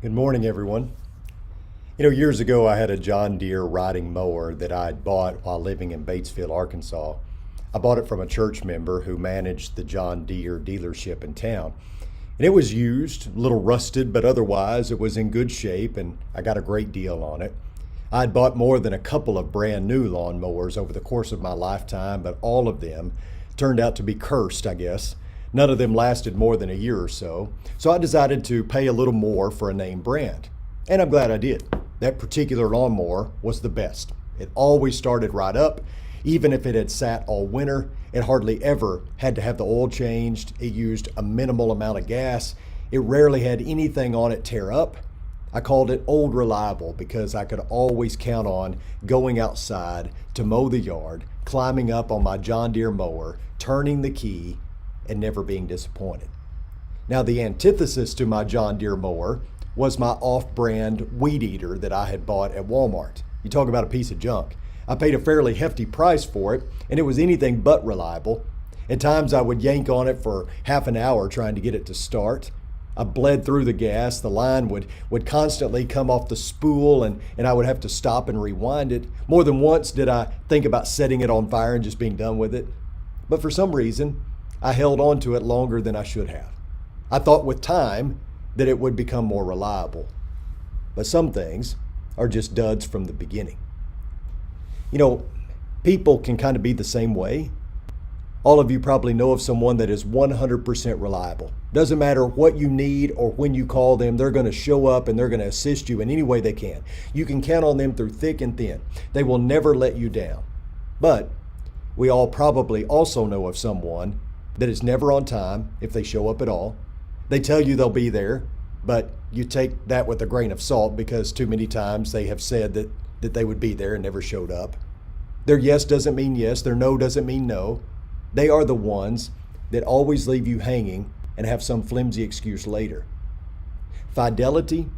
Good morning, everyone. Years ago I had a John Deere riding mower that I had bought while living in Batesville, Arkansas. I bought it from a church member who managed the John Deere dealership in town. And it was used, a little rusted, but otherwise it was in good shape and I got a great deal on it. I had bought more than a couple of brand new lawn mowers over the course of my lifetime, but all of them turned out to be cursed, I guess. None of them lasted more than a year or so. So I decided to pay a little more for a name brand. And I'm glad I did. That particular lawnmower was the best. It always started right up. Even if it had sat all winter, it hardly ever had to have the oil changed. It used a minimal amount of gas. It rarely had anything on it tear up. I called it Old Reliable because I could always count on going outside to mow the yard, climbing up on my John Deere mower, turning the key, and never being disappointed. Now, the antithesis to my John Deere mower was my off-brand weed eater that I had bought at Walmart. You talk about a piece of junk. I paid a fairly hefty price for it, and it was anything but reliable. At times I would yank on it for half an hour trying to get it to start. I bled through the gas. The line would constantly come off the spool, and I would have to stop and rewind it. More than once did I think about setting it on fire and just being done with it. But for some reason, I held on to it longer than I should have. I thought with time that it would become more reliable. But some things are just duds from the beginning. People can kind of be the same way. All of you probably know of someone that is 100% reliable. Doesn't matter what you need or when you call them, they're going to show up and they're going to assist you in any way they can. You can count on them through thick and thin. They will never let you down. But we all probably also know of someone that is never on time if they show up at all. They tell you they'll be there, but you take that with a grain of salt because too many times they have said that they would be there and never showed up. Their yes doesn't mean yes, their no doesn't mean no. They are the ones that always leave you hanging and have some flimsy excuse later. Fidelity,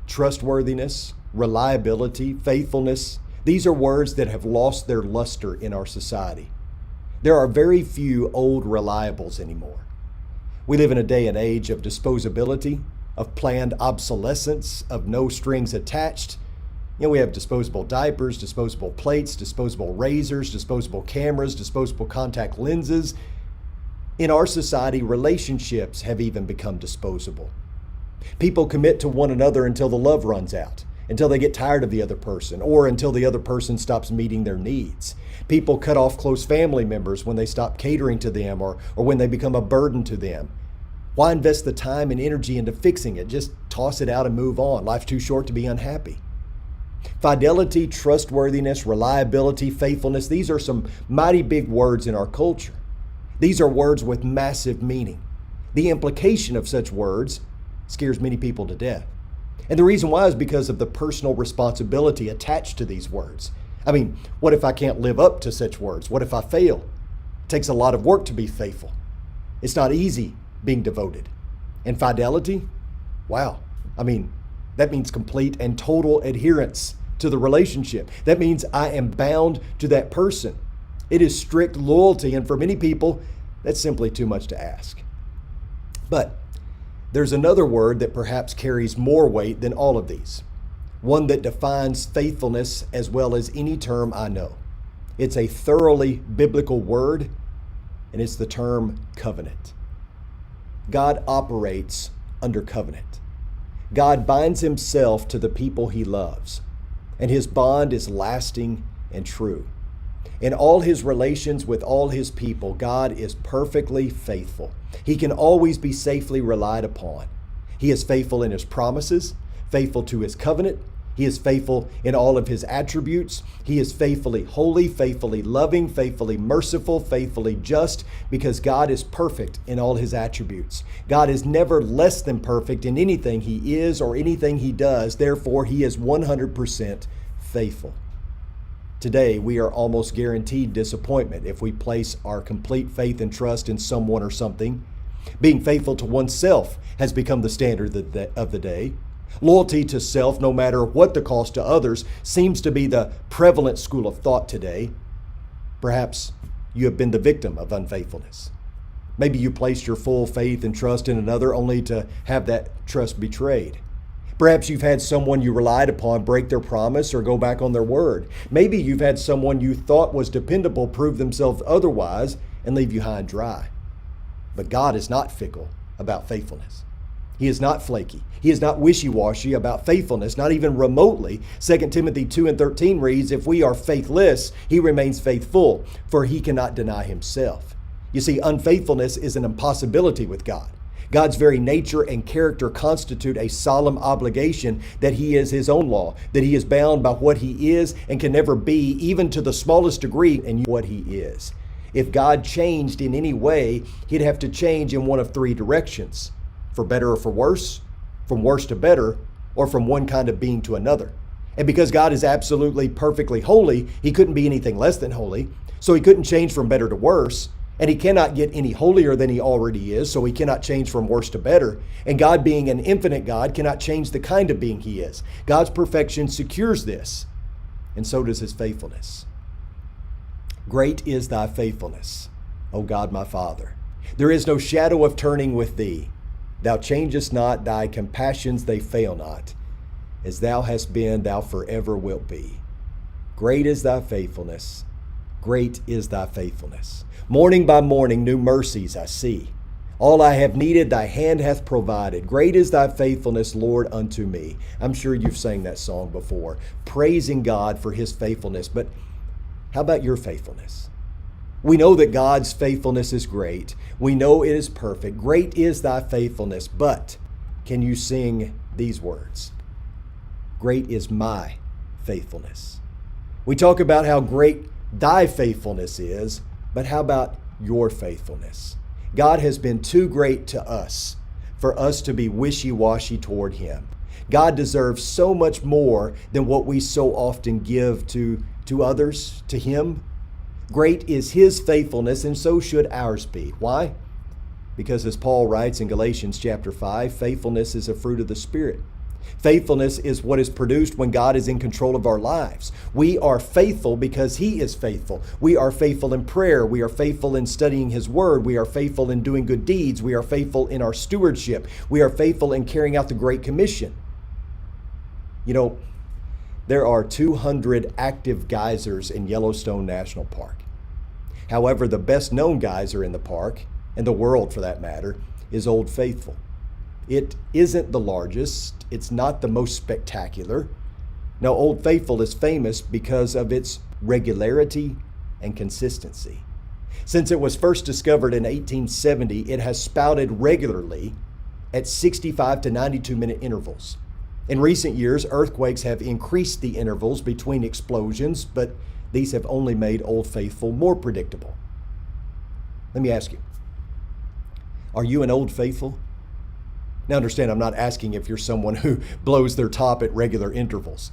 trustworthiness, reliability, faithfulness, these are words that have lost their luster in our society. There are very few old reliables anymore. We live in a day and age of disposability, of planned obsolescence, of no strings attached. We have disposable diapers, disposable plates, disposable razors, disposable cameras, disposable contact lenses. In our society, relationships have even become disposable. People commit to one another until the love runs out, until they get tired of the other person, or until the other person stops meeting their needs. People cut off close family members when they stop catering to them or when they become a burden to them. Why invest the time and energy into fixing it? Just toss it out and move on. Life's too short to be unhappy. Fidelity, trustworthiness, reliability, faithfulness, these are some mighty big words in our culture. These are words with massive meaning. The implication of such words scares many people to death. And the reason why is because of the personal responsibility attached to these words. What if I can't live up to such words? What if I fail? It takes a lot of work to be faithful. It's not easy being devoted. And fidelity? Wow. That means complete and total adherence to the relationship. That means I am bound to that person. It is strict loyalty, and for many people, that's simply too much to ask. But there's another word that perhaps carries more weight than all of these, one that defines faithfulness as well as any term I know. It's a thoroughly biblical word, and it's the term covenant. God operates under covenant. God binds himself to the people he loves, and his bond is lasting and true. In all his relations with all his people, God is perfectly faithful. He can always be safely relied upon. He is faithful in his promises, faithful to his covenant. He is faithful in all of his attributes. He is faithfully holy, faithfully loving, faithfully merciful, faithfully just, because God is perfect in all his attributes. God is never less than perfect in anything he is or anything he does. Therefore, he is 100% faithful. Today, we are almost guaranteed disappointment if we place our complete faith and trust in someone or something. Being faithful to oneself has become the standard of the day. Loyalty to self, no matter what the cost to others, seems to be the prevalent school of thought today. Perhaps you have been the victim of unfaithfulness. Maybe you placed your full faith and trust in another only to have that trust betrayed. Perhaps you've had someone you relied upon break their promise or go back on their word. Maybe you've had someone you thought was dependable prove themselves otherwise and leave you high and dry. But God is not fickle about faithfulness. He is not flaky. He is not wishy-washy about faithfulness, not even remotely. 2 Timothy 2:13 reads, "If we are faithless, he remains faithful, for he cannot deny himself." You see, unfaithfulness is an impossibility with God. God's very nature and character constitute a solemn obligation that he is his own law, that he is bound by what he is and can never be, even to the smallest degree, in what he is. If God changed in any way, he'd have to change in one of three directions: for better or for worse, from worse to better, or from one kind of being to another. And because God is absolutely perfectly holy, he couldn't be anything less than holy, so he couldn't change from better to worse. And he cannot get any holier than he already is, so he cannot change from worse to better. And God, being an infinite God, cannot change the kind of being he is. God's perfection secures this, and so does his faithfulness. Great is thy faithfulness, O God my Father. There is no shadow of turning with thee. Thou changest not, thy compassions they fail not. As thou hast been, thou forever wilt be. Great is thy faithfulness. Great is thy faithfulness. Morning by morning new mercies I see. All I have needed thy hand hath provided. Great is thy faithfulness, Lord, unto me. I'm sure you've sang that song before, praising God for his faithfulness. But how about your faithfulness? We know that God's faithfulness is great. We know it is perfect. Great is thy faithfulness. But can you sing these words? Great is my faithfulness. We talk about how great thy faithfulness is, but how about your faithfulness? God has been too great to us for us to be wishy-washy toward him. God deserves so much more than what we so often give to others, to him. Great is his faithfulness, and so should ours be. Why? Because as Paul writes in Galatians chapter 5, faithfulness is a fruit of the Spirit. Faithfulness is what is produced when God is in control of our lives. We are faithful because he is faithful. We are faithful in prayer. We are faithful in studying his word. We are faithful in doing good deeds. We are faithful in our stewardship. We are faithful in carrying out the Great Commission. You know, there are 200 active geysers in Yellowstone National Park. However, the best known geyser in the park, and the world for that matter, is Old Faithful. It isn't the largest. It's not the most spectacular. No, Old Faithful is famous because of its regularity and consistency. Since it was first discovered in 1870, it has spouted regularly at 65 to 92-minute intervals. In recent years, earthquakes have increased the intervals between explosions, but these have only made Old Faithful more predictable. Let me ask you, are you an Old Faithful? Now understand, I'm not asking if you're someone who blows their top at regular intervals.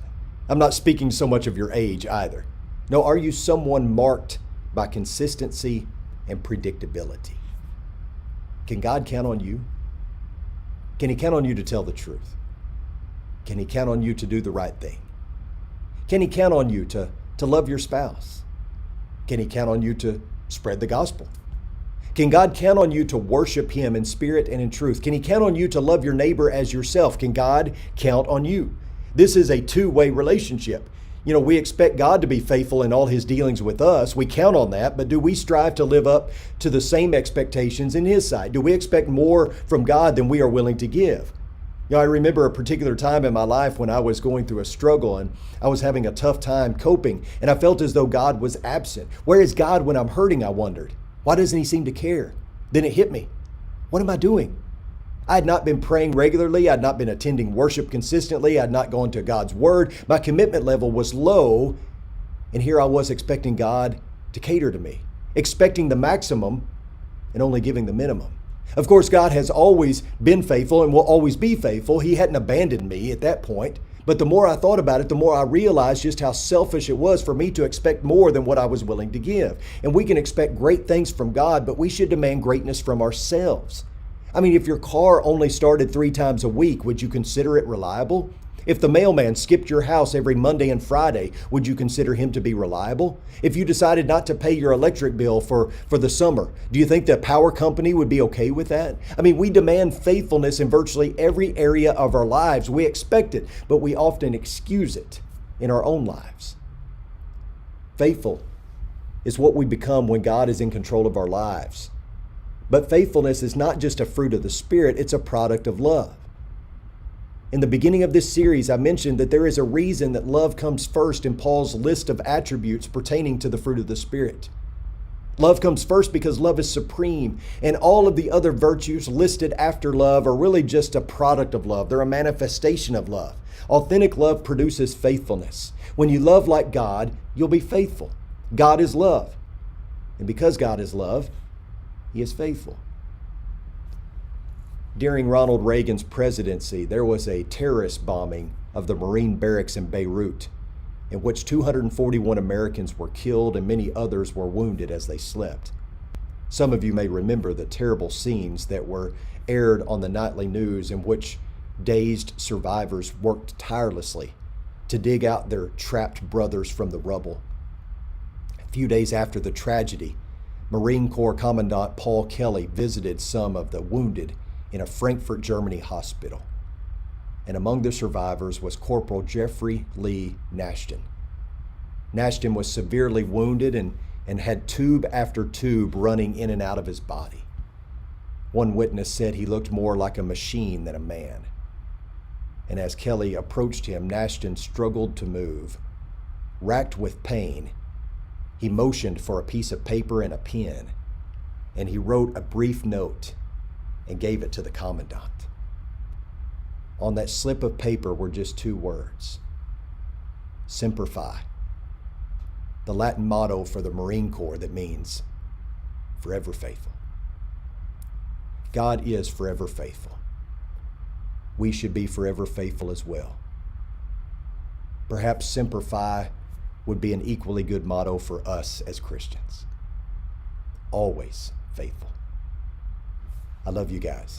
I'm not speaking so much of your age either. No, are you someone marked by consistency and predictability? Can God count on you? Can he count on you to tell the truth? Can he count on you to do the right thing? Can he count on you to love your spouse? Can he count on you to spread the gospel? Can God count on you to worship him in spirit and in truth? Can he count on you to love your neighbor as yourself? Can God count on you? This is a two-way relationship. You know, we expect God to be faithful in all his dealings with us. We count on that, but do we strive to live up to the same expectations in his side? Do we expect more from God than we are willing to give? You know, I remember a particular time in my life when I was going through a struggle and I was having a tough time coping, and I felt as though God was absent. Where is God when I'm hurting, I wondered. Why doesn't he seem to care? Then it hit me. What am I doing? I had not been praying regularly. I had not been attending worship consistently. I had not gone to God's word. My commitment level was low. And here I was expecting God to cater to me, expecting the maximum and only giving the minimum. Of course, God has always been faithful and will always be faithful. He hadn't abandoned me at that point. But the more I thought about it, the more I realized just how selfish it was for me to expect more than what I was willing to give. And we can expect great things from God, but we should demand greatness from ourselves. I mean, if your car only started 3 times a week, would you consider it reliable? If the mailman skipped your house every Monday and Friday, would you consider him to be reliable? If you decided not to pay your electric bill for the summer, do you think the power company would be okay with that? I mean, we demand faithfulness in virtually every area of our lives. We expect it, but we often excuse it in our own lives. Faithful is what we become when God is in control of our lives. But faithfulness is not just a fruit of the Spirit, it's a product of love. In the beginning of this series, I mentioned that there is a reason that love comes first in Paul's list of attributes pertaining to the fruit of the Spirit. Love comes first because love is supreme, and all of the other virtues listed after love are really just a product of love. They're a manifestation of love. Authentic love produces faithfulness. When you love like God, you'll be faithful. God is love. And because God is love, He is faithful. During Ronald Reagan's presidency, there was a terrorist bombing of the Marine barracks in Beirut, in which 241 Americans were killed and many others were wounded as they slept. Some of you may remember the terrible scenes that were aired on the nightly news in which dazed survivors worked tirelessly to dig out their trapped brothers from the rubble. A few days after the tragedy, Marine Corps Commandant Paul Kelly visited some of the wounded in a Frankfurt, Germany hospital. And among the survivors was Corporal Jeffrey Lee Nashton. Nashton was severely wounded and had tube after tube running in and out of his body. One witness said he looked more like a machine than a man. And as Kelly approached him, Nashton struggled to move. Racked with pain, he motioned for a piece of paper and a pen, and he wrote a brief note and gave it to the commandant. On that slip of paper were just two words: Semper Fi, the Latin motto for the Marine Corps that means forever faithful. God is forever faithful. We should be forever faithful as well. Perhaps Semper Fi would be an equally good motto for us as Christians. Always faithful. I love you guys.